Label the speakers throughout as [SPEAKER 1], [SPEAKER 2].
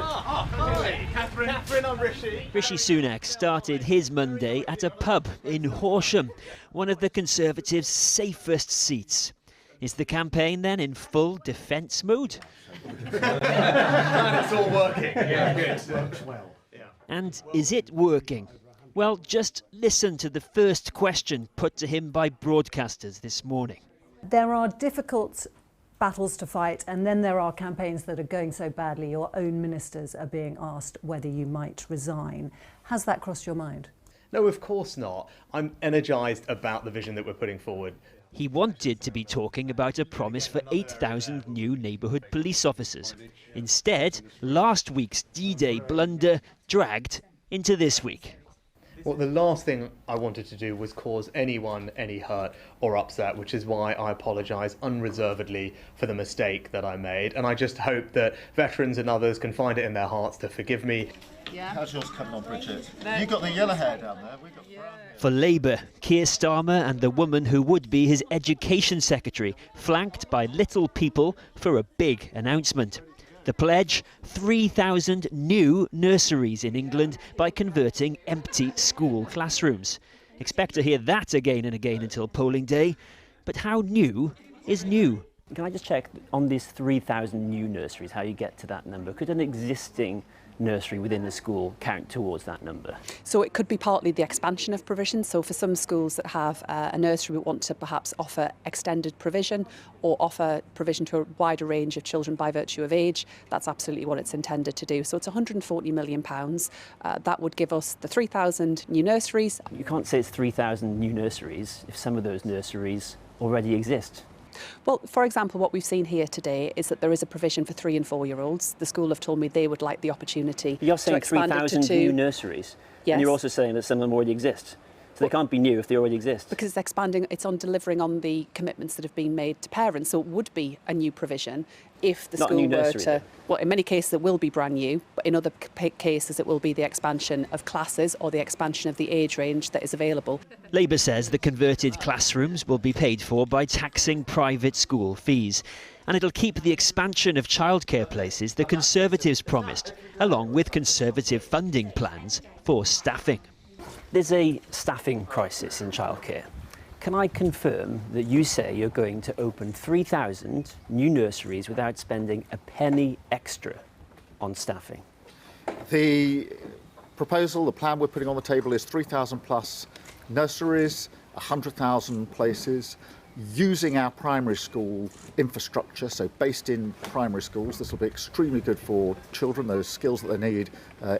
[SPEAKER 1] Hi. Catherine, I'm Rishi.
[SPEAKER 2] Rishi Sunak started his Monday at a pub in Horsham, one of the Conservatives' safest seats. Is the campaign then in full defence mode?
[SPEAKER 1] It's all working. Yeah, good. Works well. Yeah.
[SPEAKER 2] And is it working? Well, just listen to the first question put to him by broadcasters this morning.
[SPEAKER 3] There are difficult battles to fight, and then there are campaigns that are going so badly your own ministers are being asked whether you might resign. Has that crossed your mind?
[SPEAKER 1] No, of course not. I'm energised about the vision that we're putting forward.
[SPEAKER 2] He wanted to be talking about a promise for 8,000 new neighbourhood police officers. Instead, last week's D-Day blunder dragged into this week.
[SPEAKER 1] Well, the last thing I wanted to do was cause anyone any hurt or upset, which is why I apologise unreservedly for the mistake that I made. And I just hope that veterans and others can find it in their hearts to forgive me.
[SPEAKER 4] Yeah. How's yours coming on, Bridget? You got the yellow hair down there. We got brown.
[SPEAKER 2] For Labour, Keir Starmer and the woman who would be his education secretary, flanked by little people for a big announcement. The pledge, 3,000 new nurseries in England by converting empty school classrooms. Expect to hear that again and again until polling day. But how new is new?
[SPEAKER 5] Can I just check on these 3,000 new nurseries, how you get to that number? Could an existing nursery within the school count towards that number?
[SPEAKER 6] So it could be partly the expansion of provision. So for some schools that have a nursery, we want to perhaps offer extended provision or offer provision to a wider range of children by virtue of age. That's absolutely what it's intended to do. So it's £140 million. That would give us the 3,000 new nurseries.
[SPEAKER 5] You can't say it's 3,000 new nurseries if some of those nurseries already exist.
[SPEAKER 6] Well, for example, what we've seen here today is that there is a provision for 3 and 4 year olds. The school have told me they would like the opportunity
[SPEAKER 5] You're saying
[SPEAKER 6] to expand it to
[SPEAKER 5] 3,000 new nurseries?
[SPEAKER 6] Yes.
[SPEAKER 5] And you're also saying that some of them already exist? So they can't be new if they already exist?
[SPEAKER 6] Because it's expanding, it's on delivering on the commitments that have been made to parents. So it would be a new provision if the
[SPEAKER 5] Not
[SPEAKER 6] school
[SPEAKER 5] a new
[SPEAKER 6] were
[SPEAKER 5] nursery,
[SPEAKER 6] to...
[SPEAKER 5] though.
[SPEAKER 6] Well, in many cases it will be brand new, but in other cases it will be the expansion of classes or the expansion of the age range that is available.
[SPEAKER 2] Labour says the converted classrooms will be paid for by taxing private school fees. And it'll keep the expansion of childcare places the Conservatives promised, along with Conservative funding plans for staffing.
[SPEAKER 5] There's a staffing crisis in childcare. Can I confirm that you say you're going to open 3,000 new nurseries without spending a penny extra on staffing?
[SPEAKER 4] The proposal, the plan we're putting on the table is 3,000 plus nurseries, 100,000 places, using our primary school infrastructure, so based in primary schools. This will be extremely good for children, those skills that they need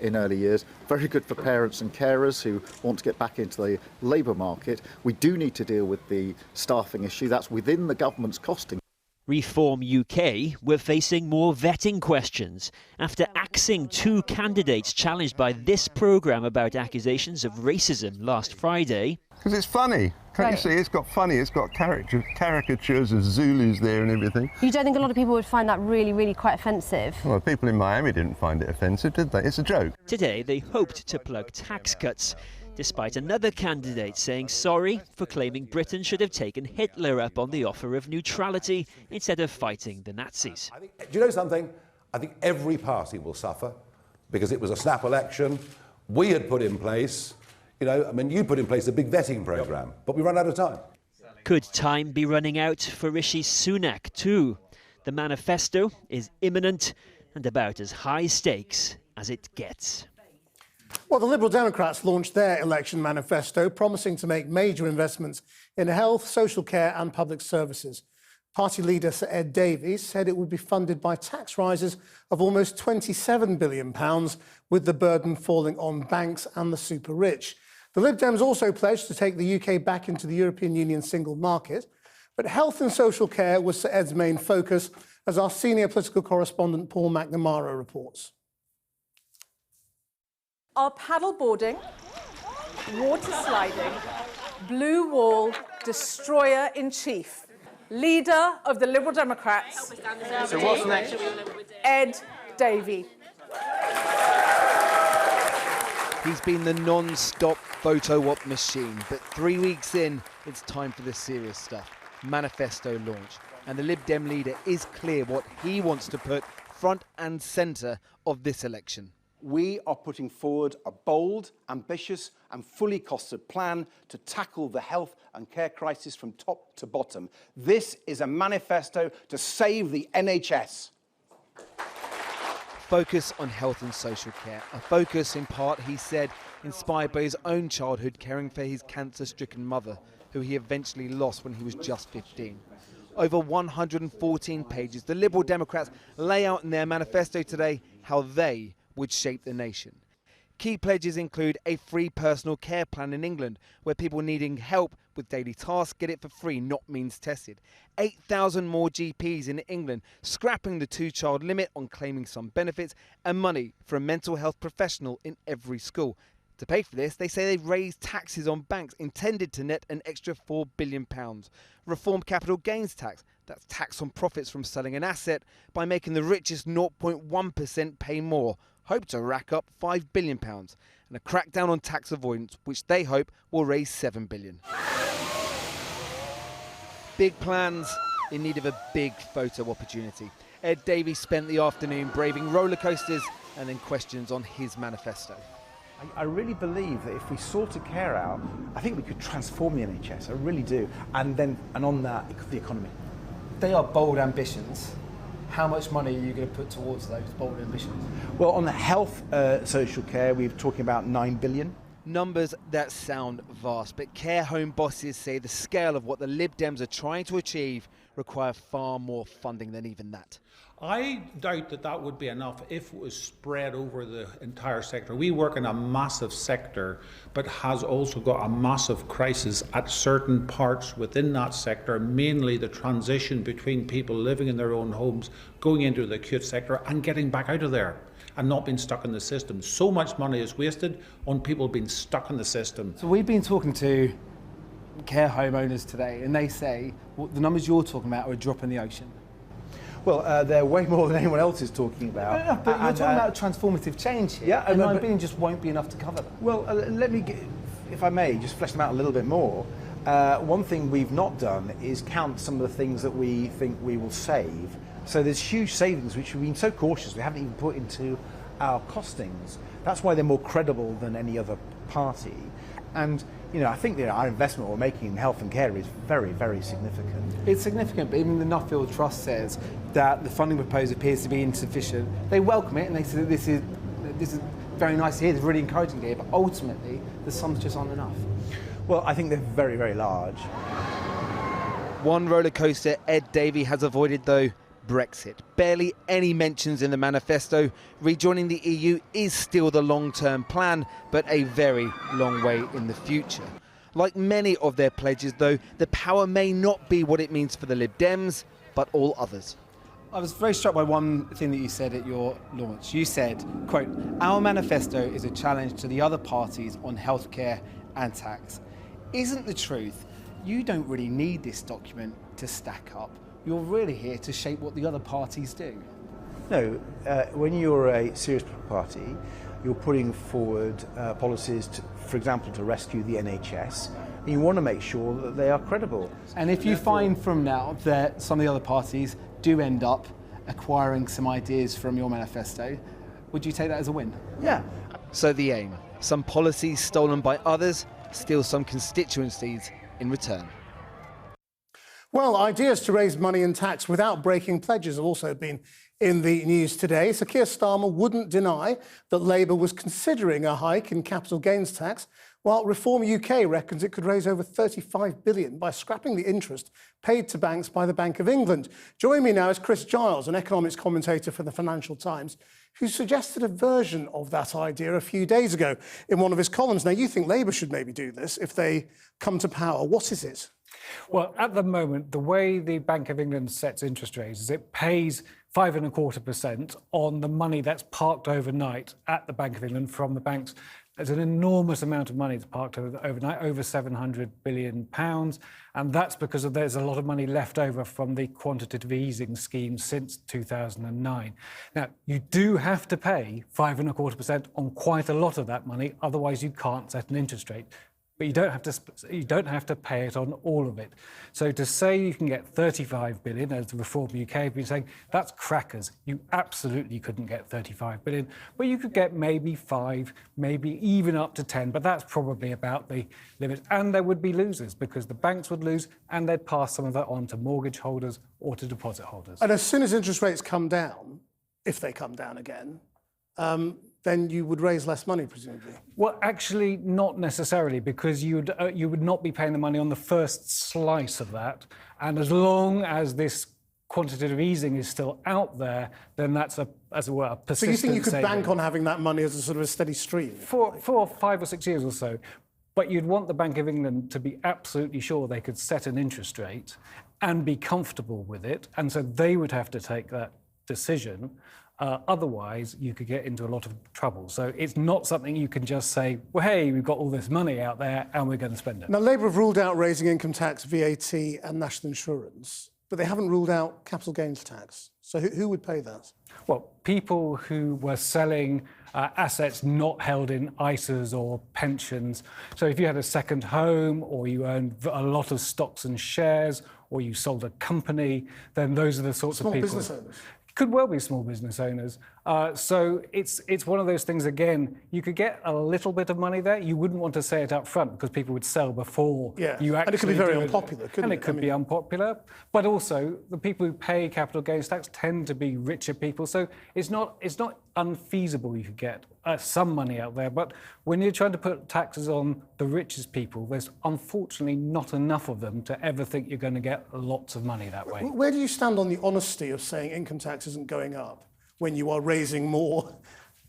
[SPEAKER 4] in early years. Very good for parents and carers who want to get back into the labour market. We do need to deal with the staffing issue. That's within the government's costing.
[SPEAKER 2] Reform UK were facing more vetting questions after axing 2 candidates challenged by this programme about accusations of racism last Friday.
[SPEAKER 7] Because it's funny. Can't you see? It's got funny, it's got caricatures of Zulus there and everything.
[SPEAKER 8] You don't think a lot of people would find that really quite offensive?
[SPEAKER 7] Well, people in Miami didn't find it offensive, did they? It's a joke.
[SPEAKER 2] Today they hoped to plug tax cuts, despite another candidate saying sorry for claiming Britain should have taken Hitler up on the offer of neutrality instead of fighting the Nazis.
[SPEAKER 9] Do you know something? I think every party will suffer because it was a snap election. We had put in place, you put in place a big vetting programme, but we run out of time.
[SPEAKER 2] Could time be running out for Rishi Sunak too? The manifesto is imminent and about as high stakes as it gets.
[SPEAKER 10] Well, the Liberal Democrats launched their election manifesto, promising to make major investments in health, social care and public services. Party leader Sir Ed Davies said it would be funded by tax rises of almost £27 billion, with the burden falling on banks and the super rich. The Lib Dems also pledged to take the UK back into the European Union single market, but health and social care was Sir Ed's main focus, as our senior political correspondent Paul McNamara reports.
[SPEAKER 11] Our paddleboarding, water sliding, blue wall destroyer-in-chief, leader of the Liberal Democrats.
[SPEAKER 1] So what's next?
[SPEAKER 11] Ed Davey.
[SPEAKER 12] He's been the non-stop photo op machine, but 3 weeks in, it's time for the serious stuff. Manifesto launch. And the Lib Dem leader is clear what he wants to put front and centre of this election.
[SPEAKER 13] We are putting forward a bold, ambitious and fully costed plan to tackle the health and care crisis from top to bottom. This is a manifesto to save the NHS.
[SPEAKER 12] Focus on health and social care. A focus, in part, he said, inspired by his own childhood caring for his cancer-stricken mother, who he eventually lost when he was just 15. Over 114 pages, the Liberal Democrats lay out in their manifesto today how they would shape the nation. Key pledges include a free personal care plan in England, where people needing help with daily tasks get it for free, not means tested. 8,000 more GPs in England, scrapping the 2-child limit on claiming some benefits, and money for a mental health professional in every school. To pay for this, they say they've raised taxes on banks intended to net an extra £4 billion. Reform capital gains tax, that's tax on profits from selling an asset, by making the richest 0.1% pay more. Hope to rack up £5 billion, and a crackdown on tax avoidance, which they hope will raise £7 billion. Big plans in need of a big photo opportunity. Ed Davey spent the afternoon braving roller coasters and then questions on his manifesto.
[SPEAKER 14] I really believe that if we sorted care out, I think we could transform the NHS. I really do. And on that, the economy.
[SPEAKER 15] They are bold ambitions. How much money are you going to put towards those bold ambitions?
[SPEAKER 14] Well, on the health social care, we're talking about £9 billion.
[SPEAKER 12] Numbers that sound vast, but care home bosses say the scale of what the Lib Dems are trying to achieve require far more funding than even that.
[SPEAKER 16] I doubt that would be enough if it was spread over the entire sector. We work in a massive sector, but has also got a massive crisis at certain parts within that sector, mainly the transition between people living in their own homes, going into the acute sector and getting back out of there and not being stuck in the system. So much money is wasted on people being stuck in the system.
[SPEAKER 15] So we've been talking to care home owners today, and they say the numbers you're talking about are a drop in the ocean.
[SPEAKER 14] Well, they're way more than anyone else is talking about.
[SPEAKER 15] No, but you're talking about transformative change here.
[SPEAKER 14] Yeah,
[SPEAKER 15] and $9 billion just won't be enough to cover that.
[SPEAKER 14] Well, let me, if I may, just flesh them out a little bit more. One thing we've not done is count some of the things that we think we will save. So there's huge savings which we've been so cautious we haven't even put into our costings. That's why they're more credible than any other party. And I think our investment we're making in health and care is very, very significant.
[SPEAKER 15] It's significant, but even the Nuffield Trust says that the funding proposed appears to be insufficient. They welcome it and they say that this is very nice to hear, it's really encouraging to hear, but ultimately the sums just aren't enough.
[SPEAKER 14] Well, I think they're very, very large.
[SPEAKER 12] One roller coaster Ed Davey has avoided, though, Brexit. Barely any mentions in the manifesto. Rejoining the EU is still the long-term plan, but a very long way in the future. Like many of their pledges, though, the power may not be what it means for the Lib Dems, but all others.
[SPEAKER 15] I was very struck by one thing that you said at your launch. You said, quote, "Our manifesto is a challenge to the other parties on healthcare and tax." Isn't the truth, you don't really need this document to stack up? You're really here to shape what the other parties do.
[SPEAKER 14] No, when you're a serious party, you're putting forward policies, for example, to rescue the NHS. And you want to make sure that they are credible.
[SPEAKER 15] And if you find from now that some of the other parties do end up acquiring some ideas from your manifesto, would you take that as a win?
[SPEAKER 14] Yeah.
[SPEAKER 12] So the aim, some policies stolen by others, steal some constituencies in return.
[SPEAKER 10] Well, ideas to raise money in tax without breaking pledges have also been in the news today. Sir Keir Starmer wouldn't deny that Labour was considering a hike in capital gains tax, while Reform UK reckons it could raise over £35 billion by scrapping the interest paid to banks by the Bank of England. Joining me now is Chris Giles, an economics commentator for the Financial Times, who suggested a version of that idea a few days ago in one of his columns. Now, you think Labour should maybe do this if they come to power. What is it?
[SPEAKER 17] Well, at the moment, the way the Bank of England sets interest rates is it pays 5.25% on the money that's parked overnight at the Bank of England from the banks. There's an enormous amount of money that's parked overnight, over £700 billion, and that's because there's a lot of money left over from the quantitative easing scheme since 2009. Now, you do have to pay 5.25% on quite a lot of that money, otherwise you can't set an interest rate. but you don't have to pay it on all of it. So to say you can get 35 billion, as the Reform UK have been saying, that's crackers. You absolutely couldn't get 35 billion, but you could get maybe 5, maybe even up to 10, but that's probably about the limit. And there would be losers, because the banks would lose and they'd pass some of that on to mortgage holders or to deposit holders.
[SPEAKER 10] And as soon as interest rates come down, if they come down again, then you would raise less money, presumably.
[SPEAKER 17] Well, actually, not necessarily, because you would not be paying the money on the first slice of that. And as long as this quantitative easing is still out there, then that's a persistent
[SPEAKER 10] So you think you could
[SPEAKER 17] saving.
[SPEAKER 10] bank on having that money as a sort of a steady stream?
[SPEAKER 17] For 5 or 6 years or so. But you'd want the Bank of England to be absolutely sure they could set an interest rate and be comfortable with it. And so they would have to take that decision. Otherwise, you could get into a lot of trouble. So it's not something you can just say, well, hey, we've got all this money out there and we're going to spend it.
[SPEAKER 10] Now, Labour have ruled out raising income tax, VAT and national insurance, but they haven't ruled out capital gains tax. So who would pay that?
[SPEAKER 17] Well, people who were selling assets not held in ISAs or pensions. So if you had a second home, or you owned a lot of stocks and shares, or you sold a company, then those are the sorts of people.
[SPEAKER 10] Small business owners.
[SPEAKER 17] Could well be small business owners. So it's one of those things, again, you could get a little bit of money there. You wouldn't want to say it up front, because people would sell before you actually
[SPEAKER 10] and it could be very
[SPEAKER 17] do it.
[SPEAKER 10] unpopular, couldn't it?
[SPEAKER 17] And it could be unpopular. But also, the people who pay capital gains tax tend to be richer people. So it's not unfeasible you could get some money out there. But when you're trying to put taxes on the richest people, there's unfortunately not enough of them to ever think you're going to get lots of money that way.
[SPEAKER 10] Where do you stand on the honesty of saying income tax isn't going up when you are raising more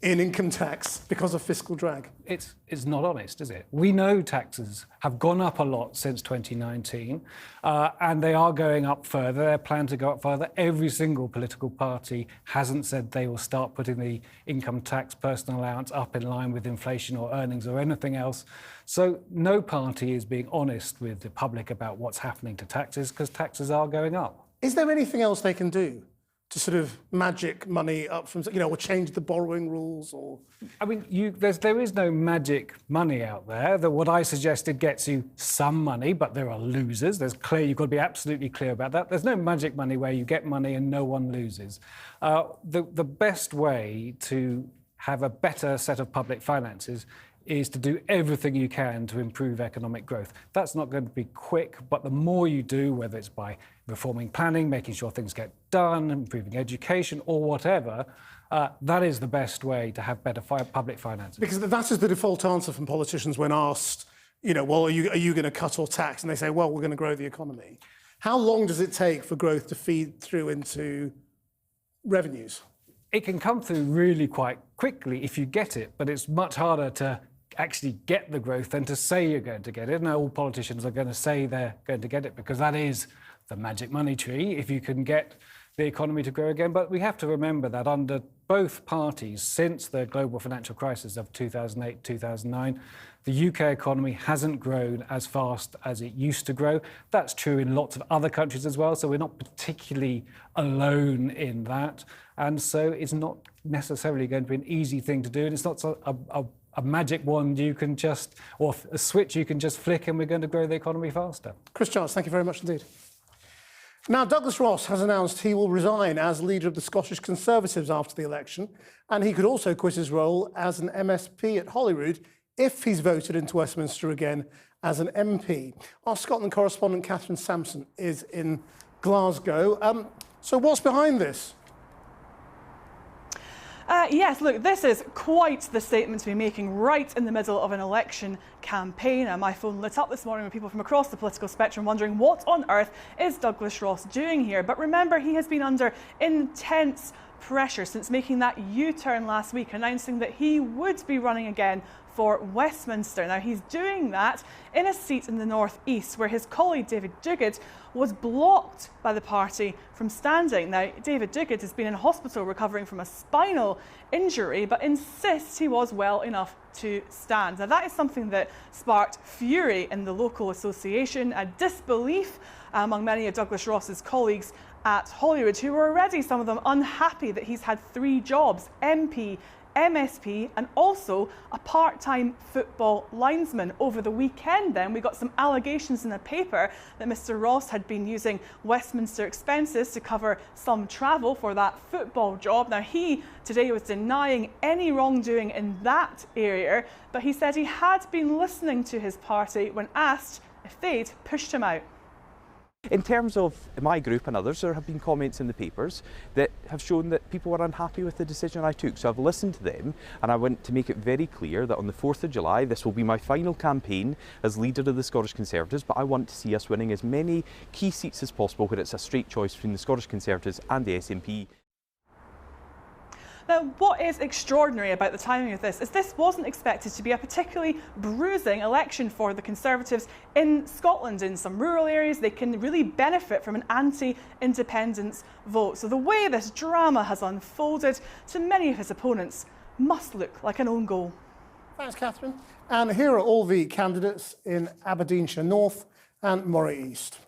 [SPEAKER 10] in income tax because of fiscal drag?
[SPEAKER 17] It's not honest, is it? We know taxes have gone up a lot since 2019, and they are going up further. They're planned to go up further. Every single political party hasn't said they will start putting the income tax personal allowance up in line with inflation or earnings or anything else. So no party is being honest with the public about what's happening to taxes, because taxes are going up.
[SPEAKER 10] Is there anything else they can do to sort of magic money up from, or change the borrowing rules? Or
[SPEAKER 17] I mean, there is no magic money out there. What I suggested gets you some money, but there are losers. You've got to be absolutely clear about that. There's no magic money where you get money and no one loses. The best way to have a better set of public finances is to do everything you can to improve economic growth. That's not going to be quick, but the more you do, whether it's by reforming planning, making sure things get done, improving education, or whatever, that is the best way to have better public finances.
[SPEAKER 10] Because that is the default answer from politicians when asked, well, are you going to cut or tax? And they say, well, we're going to grow the economy. How long does it take for growth to feed through into revenues?
[SPEAKER 17] It can come through really quite quickly if you get it, but it's much harder to actually get the growth than to say you're going to get it. And all politicians are going to say they're going to get it, because that is the magic money tree, if you can get the economy to grow again. But we have to remember that under both parties, since the global financial crisis of 2008, 2009, the UK economy hasn't grown as fast as it used to grow. That's true in lots of other countries as well, so we're not particularly alone in that. And so it's not necessarily going to be an easy thing to do, and it's not a magic wand you can just, or a switch you can just flick and we're going to grow the economy faster.
[SPEAKER 10] Chris Charles, thank you very much indeed. Now, Douglas Ross has announced he will resign as leader of the Scottish Conservatives after the election, and he could also quit his role as an MSP at Holyrood if he's voted into Westminster again as an MP. Our Scotland correspondent, Catherine Sampson, is in Glasgow. So what's behind this?
[SPEAKER 18] Yes, look, this is quite the statement to be making right in the middle of an election campaign. My phone lit up this morning with people from across the political spectrum wondering what on earth is Douglas Ross doing here. But remember, he has been under intense pressure since making that U-turn last week, announcing that he would be running again for Westminster. Now, he's doing that in a seat in the North East where his colleague David Duguid was blocked by the party from standing. Now, David Duguid has been in hospital recovering from a spinal injury, but insists he was well enough to stand. Now, that is something that sparked fury in the local association, a disbelief among many of Douglas Ross's colleagues at Holyrood, who were already, some of them, unhappy that he's had 3 jobs: MP, MSP and also a part-time football linesman. Over the weekend then, we got some allegations in the paper that Mr Ross had been using Westminster expenses to cover some travel for that football job. Now, he today was denying any wrongdoing in that area, but he said he had been listening to his party when asked if they'd pushed him out.
[SPEAKER 19] In terms of my group and others, there have been comments in the papers that have shown that people were unhappy with the decision I took. So I've listened to them, and I want to make it very clear that on the 4th of July, this will be my final campaign as leader of the Scottish Conservatives, but I want to see us winning as many key seats as possible where it's a straight choice between the Scottish Conservatives and the SNP.
[SPEAKER 18] Now, what is extraordinary about the timing of this is this wasn't expected to be a particularly bruising election for the Conservatives in Scotland. In some rural areas, they can really benefit from an anti-independence vote. So the way this drama has unfolded to many of his opponents must look like an own goal.
[SPEAKER 10] Thanks, Catherine. And here are all the candidates in Aberdeenshire North and Moray East.